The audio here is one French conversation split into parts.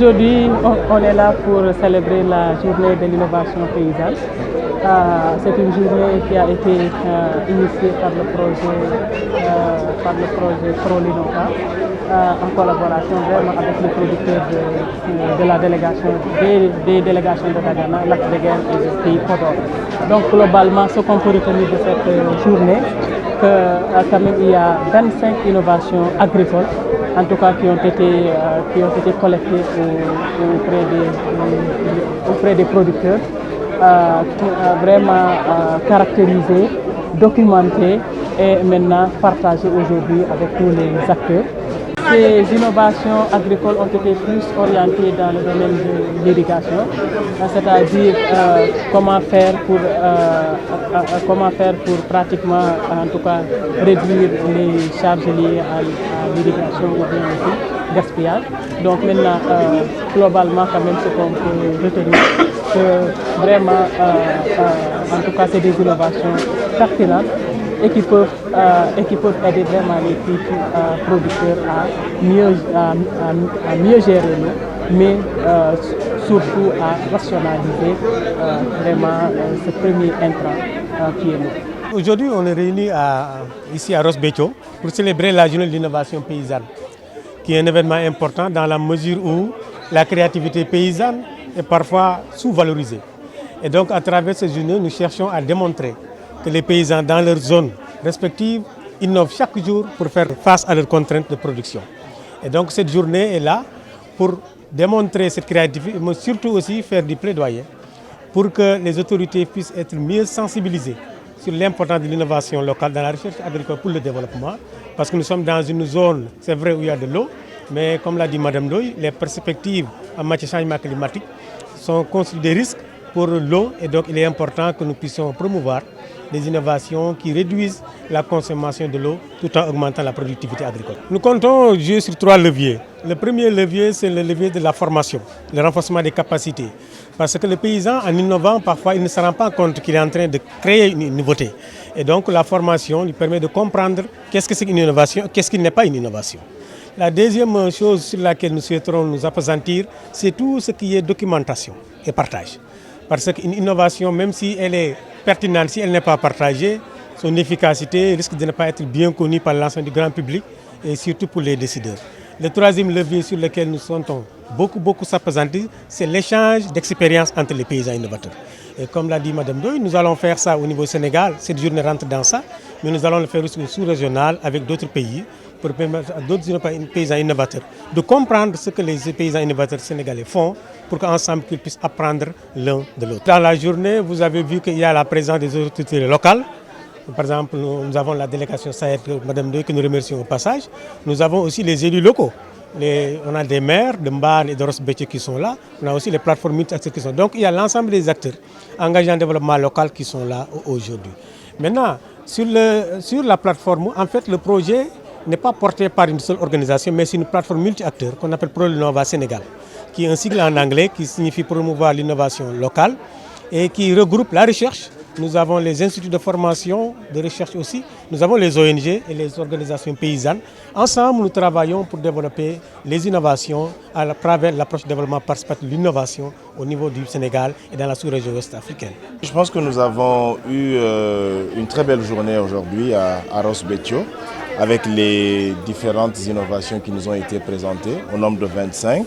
Aujourd'hui, on est là pour célébrer la journée de l'innovation paysanne. C'est une journée qui a été initiée par le projet ProLinova en collaboration vraiment avec les producteurs de la délégation, des délégations de Dagana, Lac de Guiers et du pays Podor. Donc globalement, ce qu'on peut retenir de cette journée, quand même il y a 25 innovations agricoles, en tout cas qui ont été collectées auprès des producteurs, vraiment caractérisées, documentées et maintenant partagées aujourd'hui avec tous les acteurs. Ces innovations agricoles ont été plus orientées dans le domaine de l'irrigation, c'est-à-dire comment faire pour pratiquement, en tout cas, réduire les charges liées à l'irrigation ou bien aussi gaspillage. Donc maintenant, globalement, quand même, ce qu'on peut retenir, que vraiment, en tout cas, c'est des innovations pertinentes et qui peuvent aider vraiment les petits producteurs à mieux gérer l'eau, mais surtout à rationaliser vraiment ce premier intrant qui est l'eau. Aujourd'hui, on est réunis ici à Ross Béthio pour célébrer la journée de l'innovation paysanne, qui est un événement important dans la mesure où la créativité paysanne est parfois sous-valorisée. Et donc, à travers cette journée, nous cherchons à démontrer que les paysans dans leurs zones respectives innovent chaque jour pour faire face à leurs contraintes de production. Et donc cette journée est là pour démontrer cette créativité, mais surtout aussi faire du plaidoyer pour que les autorités puissent être mieux sensibilisées sur l'importance de l'innovation locale dans la recherche agricole pour le développement. Parce que nous sommes dans une zone, c'est vrai, où il y a de l'eau, mais comme l'a dit Mme Ndoye, les perspectives en matière de changement climatique constituent des risques pour l'eau, et donc il est important que nous puissions promouvoir des innovations qui réduisent la consommation de l'eau tout en augmentant la productivité agricole. Nous comptons jouer sur 3 leviers. Le premier levier, c'est le levier de la formation, le renforcement des capacités. Parce que le paysan, en innovant, parfois, il ne se rend pas compte qu'il est en train de créer une nouveauté. Et donc la formation lui permet de comprendre qu'est-ce que c'est une innovation, qu'est-ce qui n'est pas une innovation. La deuxième chose sur laquelle nous souhaiterons nous appesantir, c'est tout ce qui est documentation et partage. Parce qu'une innovation, même si elle est pertinente, si elle n'est pas partagée, son efficacité risque de ne pas être bien connue par l'ensemble du grand public et surtout pour les décideurs. Le troisième levier sur lequel nous souhaitons beaucoup s'appesantir, c'est l'échange d'expériences entre les paysans innovateurs. Et comme l'a dit Mme Ndoye, nous allons faire ça au niveau Sénégal, cette journée rentre dans ça, mais nous allons le faire aussi au sous-régional avec d'autres pays pour permettre à d'autres paysans innovateurs de comprendre ce que les paysans innovateurs sénégalais font pour qu'ensemble ils puissent apprendre l'un de l'autre. Dans la journée, vous avez vu qu'il y a la présence des autorités locales. Par exemple, nous avons la délégation Sahel, Mme Ndoye, que nous remercions au passage. Nous avons aussi les élus locaux. On a des maires de Mbane et de Ross Béthio qui sont là. On a aussi les plateformes multi-acteurs qui sont là. Donc il y a l'ensemble des acteurs engagés en développement local qui sont là aujourd'hui. Maintenant, sur la plateforme, en fait, le projet n'est pas porté par une seule organisation, mais c'est une plateforme multi-acteurs qu'on appelle ProLinova Sénégal, qui est un sigle en anglais qui signifie promouvoir l'innovation locale et qui regroupe la recherche. Nous avons les instituts de formation, de recherche aussi. Nous avons les ONG et les organisations paysannes. Ensemble, nous travaillons pour développer les innovations à travers l'approche de développement participatif de l'innovation au niveau du Sénégal et dans la sous-région ouest africaine. Je pense que nous avons eu une très belle journée aujourd'hui à Ross Béthio avec les différentes innovations qui nous ont été présentées, au nombre de 25,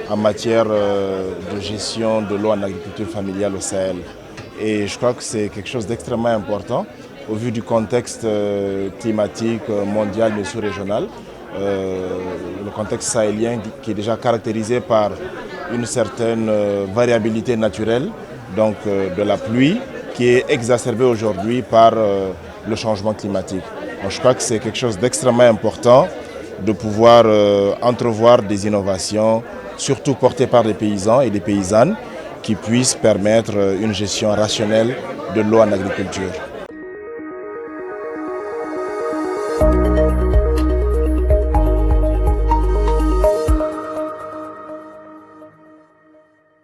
en matière de gestion de l'eau en agriculture familiale au Sahel. Et je crois que c'est quelque chose d'extrêmement important au vu du contexte climatique mondial mais sous-régional. Le contexte sahélien qui est déjà caractérisé par une certaine variabilité naturelle, donc de la pluie, qui est exacerbée aujourd'hui par le changement climatique. Donc je crois que c'est quelque chose d'extrêmement important de pouvoir entrevoir des innovations, surtout portées par des paysans et des paysannes, qui puissent permettre une gestion rationnelle de l'eau en agriculture.